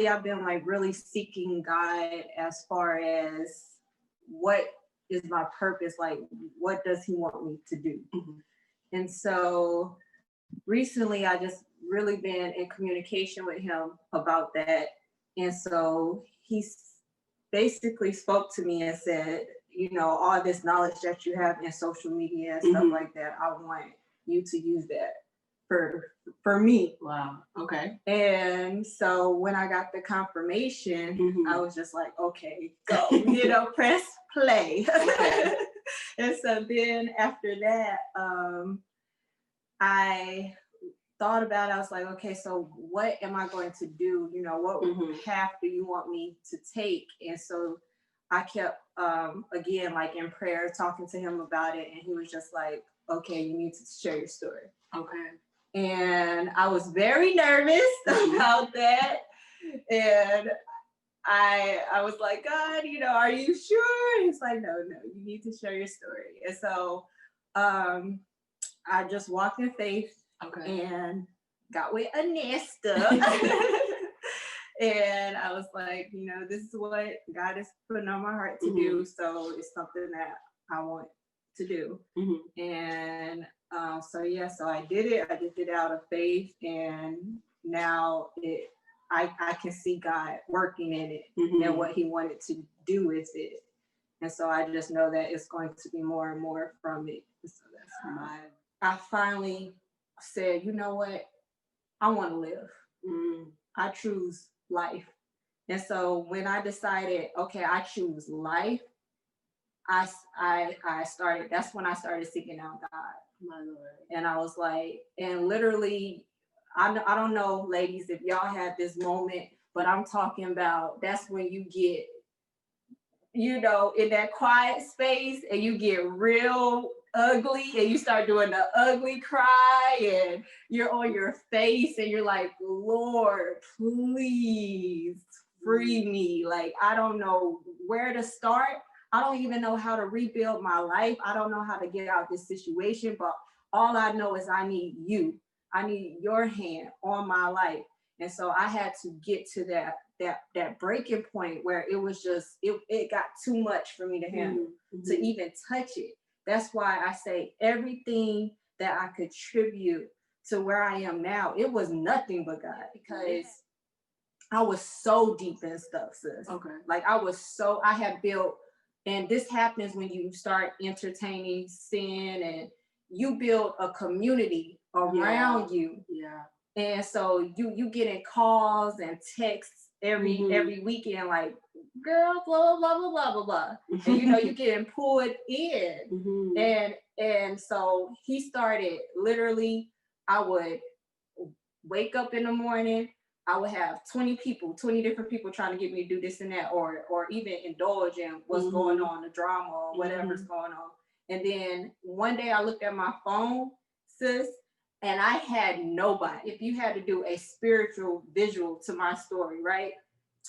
lately I've been like really seeking God as far as what is my purpose, like what does he want me to do? And so recently I just really been in communication with him about that. And so he basically spoke to me and said, you know, all this knowledge that you have in social media and stuff like that, I want you to use that for me. Wow. Okay. And so when I got the confirmation, I was just like, okay, go, you know, press play. And so then after that, I thought about it. I was like, okay, so what am I going to do? You know, what path do you want me to take? And so I kept, again, like in prayer, talking to him about it. And he was just like, okay, you need to share your story. Okay. And I was very nervous about that. And I was like, God, you know, are you sure? He's like, no, you need to share your story. And so I just walked in faith and got with a nesta. And I was like, you know, this is what God is putting on my heart to do. So it's something that I want to do. And so I did it. I just did it out of faith. And now I can see God working in it and what he wanted to do with it. And so I just know that it's going to be more and more from it. So that's I finally said, you know what? I want to live. I choose life. And so when I decided, okay, I choose life, I started, that's when I started seeking out God. My Lord. And I was like, and literally, I don't know, ladies, if y'all had this moment, but I'm talking about that's when you get, you know, in that quiet space and you get real ugly and you start doing the ugly cry and you're on your face and you're like, Lord, please free me. Like, I don't know where to start. I don't even know how to rebuild my life. I don't know how to get out of this situation, but all I know is I need you. I need your hand on my life. And so I had to get to that breaking point where it was just, it got too much for me to handle, to even touch it. That's why I say everything that I contribute to where I am now, it was nothing but God, because I was so deep in stuff, sis. Okay. Like I had built, and this happens when you start entertaining sin and you build a community around you. Yeah. And so you getting calls and texts every weekend, like, girl, blah, blah, blah, blah, blah, blah. And you know, you getting pulled in. And so he started, literally, I would wake up in the morning, I would have 20 different people trying to get me to do this and that, or even indulge in what's going on, the drama or whatever's going on. And then one day I looked at my phone, sis, and I had nobody. If you had to do a spiritual visual to my story, right?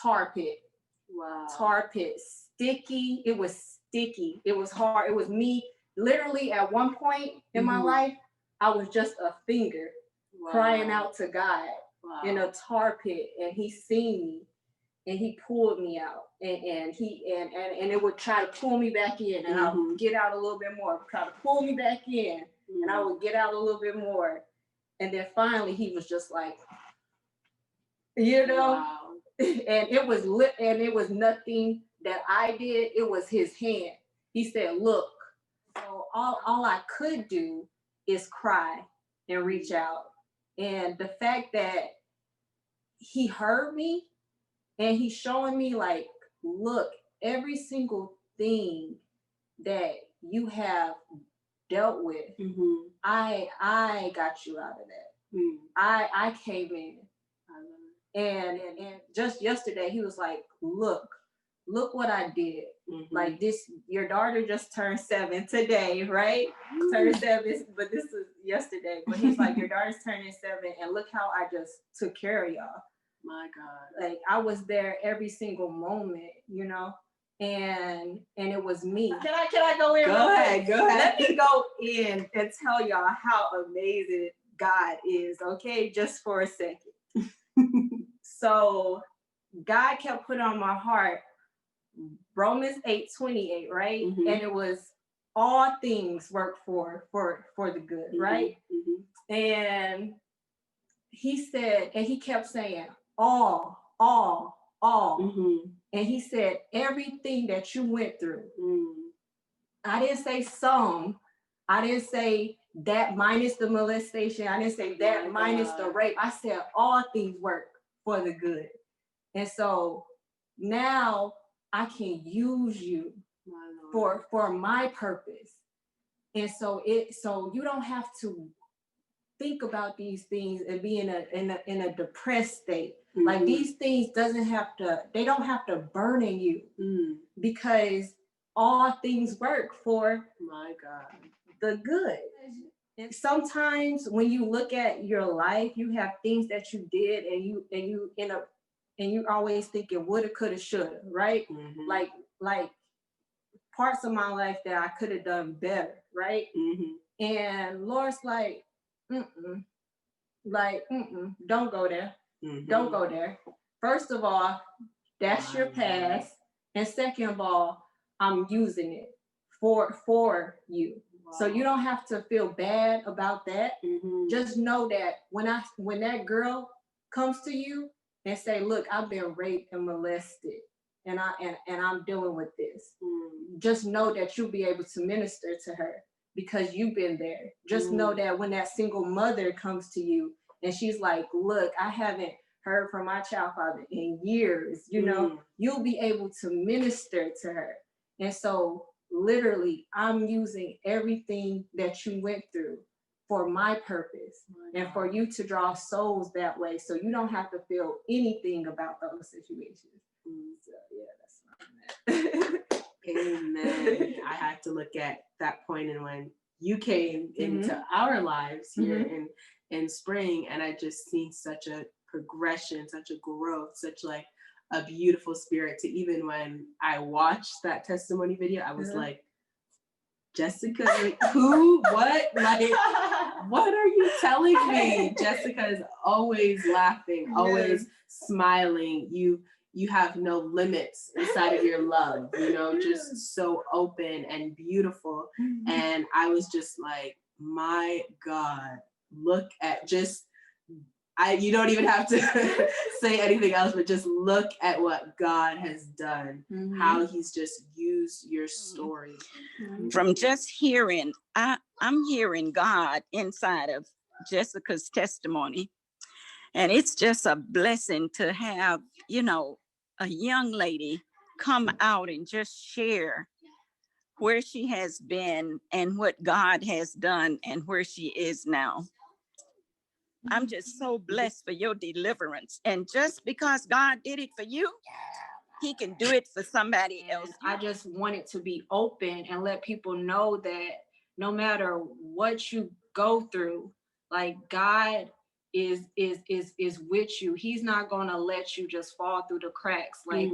Tar pit. Wow. Tar pit. Sticky. It was sticky. It was hard. It was me. Literally at one point in my life, I was just a finger crying out to God in a tar pit. And he seen me and he pulled me out. And it would try to pull me back in. And I would get out a little bit more, try to pull me back in. And I would get out a little bit more. And then finally he was just like, you know, and it was nothing that I did. It was his hand. He said, look. So all I could do is cry and reach out. And the fact that he heard me and he's showing me, like, look, every single thing that you have dealt with, I got you out of that. I came in. And just yesterday he was like, look what I did. Like, this, your daughter just turned 7 today, right? Turned 7, but this was yesterday. But he's like, your daughter's turning 7 and look how I just took care of y'all. My God. Like, I was there every single moment, you know? And it was me. Can I go in? Go ahead. Let me go in and tell y'all how amazing God is, okay? Just for a second. So God kept putting on my heart Romans 8:28, right? Mm-hmm. And it was all things work for the good, Mm-hmm. right? Mm-hmm. And he said, and he kept saying, all. Mm-hmm. And he said, everything that you went through. Mm. I didn't say some. I didn't say that minus the molestation. I didn't say that minus the rape. I said all things work for the good. And so now I can use you for my purpose. And so you don't have to think about these things and be in a depressed state. Mm-hmm. Like these things they don't have to burden you. Mm. Because all things work for my God the good. And sometimes when you look at your life, you have things that you did and you end up and you always thinking woulda, coulda, shoulda, right? Mm-hmm. Like parts of my life that I could have done better, right? Mm-hmm. And Lord's like, don't go there. Mm-hmm. Don't go there. First of all, that's your past. And second of all, I'm using it for you. Wow. So you don't have to feel bad about that. Mm-hmm. Just know that when that girl comes to you and say, look, I've been raped and molested and I'm dealing with this. Mm. Just know that you'll be able to minister to her because you've been there. Just know that when that single mother comes to you and she's like, look, I haven't heard from my child father in years, you'll be able to minister to her. And so literally I'm using everything that you went through for my purpose and for you to draw souls that way. So you don't have to feel anything about those situations. So yeah, that's what I'm at. Amen. I had to look at that point and when you came into our lives here in spring, and I just seen such a progression, such a growth, such like a beautiful spirit to even when I watched that testimony video, I was like, Jessica, like, who, what, like, what are you telling me? Jessica is always laughing, always smiling. You have no limits inside of your love, just so open and beautiful. And I was just like, my God, look at you don't even have to say anything else, but just look at what God has done, how he's just used your story. From just hearing, I'm hearing God inside of Jessica's testimony. And it's just a blessing to have, a young lady come out and just share where she has been and what God has done and where she is now. I'm just so blessed for your deliverance. And just because God did it for you, he can do it for somebody else. I just wanted to be open and let people know that no matter what you go through, like God is with you. He's not gonna let you just fall through the cracks. Like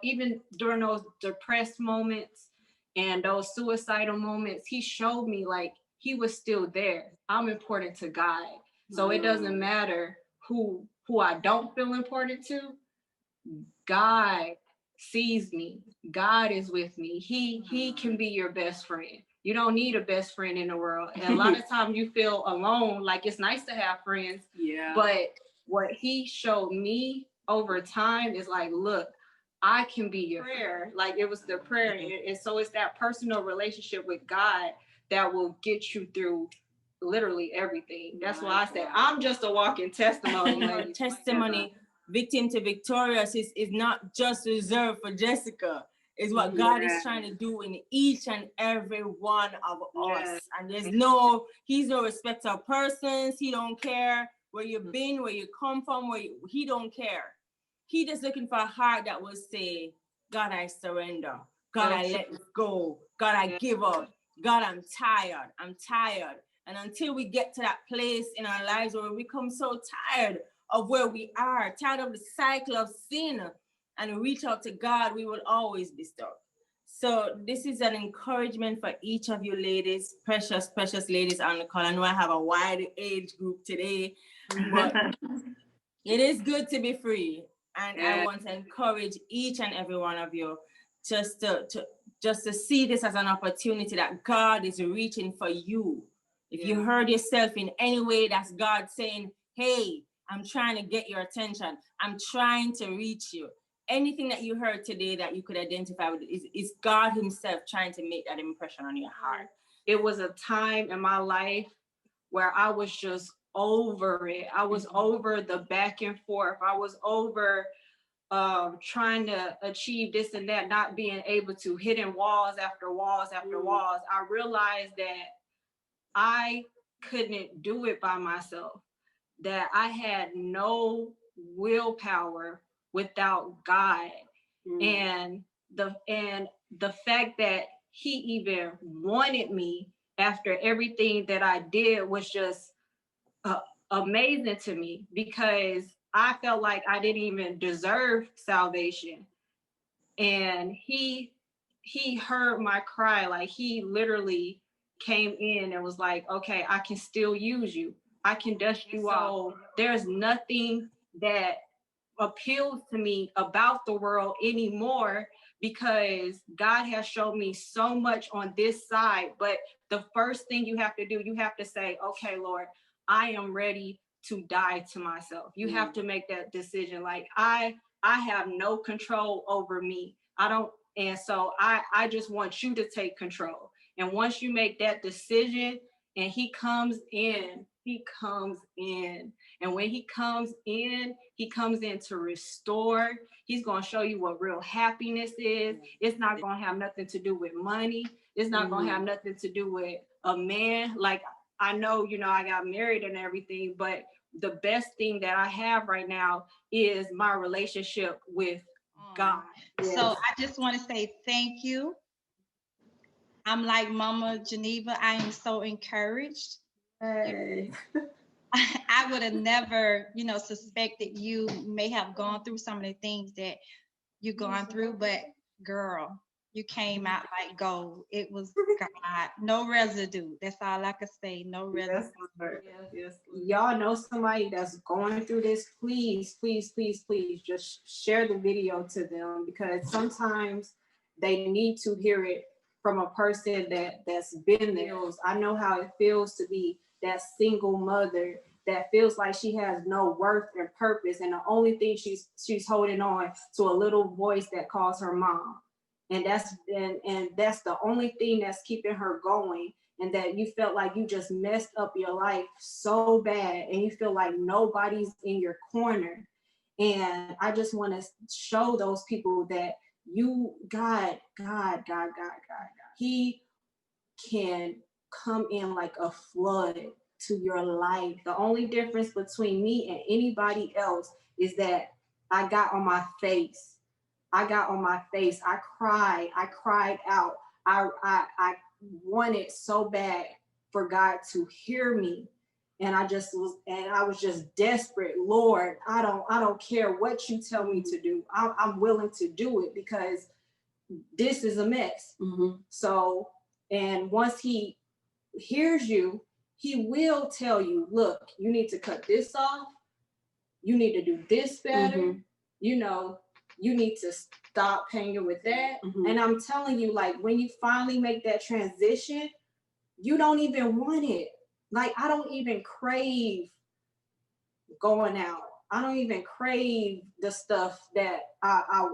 even during those depressed moments and those suicidal moments, he showed me like he was still there. I'm important to God. So it doesn't matter who I don't feel important to. God sees me. God is with me. He can be your best friend. You don't need a best friend in the world. And a lot of times you feel alone. Like it's nice to have friends. Yeah. But what he showed me over time is like, look, I can be your prayer. Like it was the prayer. And so it's that personal relationship with God that will get you through literally everything. That's why I said I'm just a walking testimony. Testimony, victim to victorious is not just reserved for Jessica. It's what God is trying to do in each and every one of us. And he's no respecter of persons. He don't care where you've been, where you come from, he don't care. He just looking for a heart that will say, God, I surrender. God, I let go. God, I give up. God, I'm tired. And until we get to that place in our lives where we become so tired of where we are, tired of the cycle of sin, and reach out to God, we will always be stuck. So this is an encouragement for each of you ladies, precious ladies on the call. I know I have a wide age group today, but it is good to be free. And I want to encourage each and every one of you just to see this as an opportunity that God is reaching for you. If you heard yourself in any way, that's God saying, hey, I'm trying to get your attention. I'm trying to reach you. Anything that you heard today that you could identify with is God himself trying to make that impression on your heart. It was a time in my life where I was just over it. I was over the back and forth. I was over trying to achieve this and that, not being able to, hitting walls after walls after walls. I realized that I couldn't do it by myself, that I had no willpower without God. And the fact that he even wanted me after everything that I did was just amazing to me, because I felt like I didn't even deserve salvation. And he heard my cry. Like, he literally came in and was like, okay, I can still use you. I can dust you off. There's nothing that appeals to me about the world anymore, because God has shown me so much on this side. But the first thing you have to do, you have to say, okay, Lord, I am ready to die to myself. You have to make that decision. Like, I have no control over me. And so I just want you to take control. And once you make that decision and he comes in. And when he comes in to restore. He's going to show you what real happiness is. It's not going to have nothing to do with money. It's not going to have nothing to do with a man. Like, I know, I got married and everything, but the best thing that I have right now is my relationship with God. Yes. So I just want to say thank you. I'm like Mama Geneva. I am so encouraged. Hey. I would have never, suspected you may have gone through some of the things that you've gone through, but girl, you came out like gold. It was God, no residue. That's all I could say. No residue. Yes. Y'all know somebody that's going through this, please just share the video to them, because sometimes they need to hear it from a person that's been there. I know how it feels to be that single mother that feels like she has no worth and purpose, and the only thing she's holding on to a little voice that calls her mom. And that's the only thing that's keeping her going. And that you felt like you just messed up your life so bad, and you feel like nobody's in your corner. And I just want to show those people that God, he can come in like a flood to your life. The only difference between me and anybody else is that I got on my face. I cried out. I wanted so bad for God to hear me. And I was just desperate. Lord, I don't care what you tell me to do. I'm willing to do it, because this is a mess. So, and once he hears you, he will tell you, look, you need to cut this off. You need to do this better. You need to stop hanging with that. And I'm telling you, like, when you finally make that transition, you don't even want it. Like, I don't even crave going out. I don't even crave the stuff that I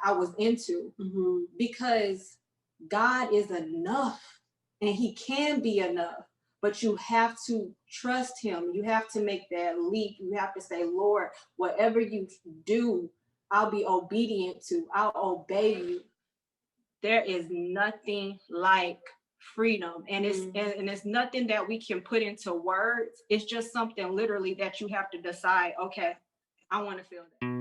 was into, because God is enough, and he can be enough. But you have to trust him. You have to make that leap. You have to say, Lord, whatever you do, I'll be obedient to. I'll obey you. There is nothing like freedom. And it's nothing that we can put into words. It's just something literally that you have to decide, okay, I want to feel that.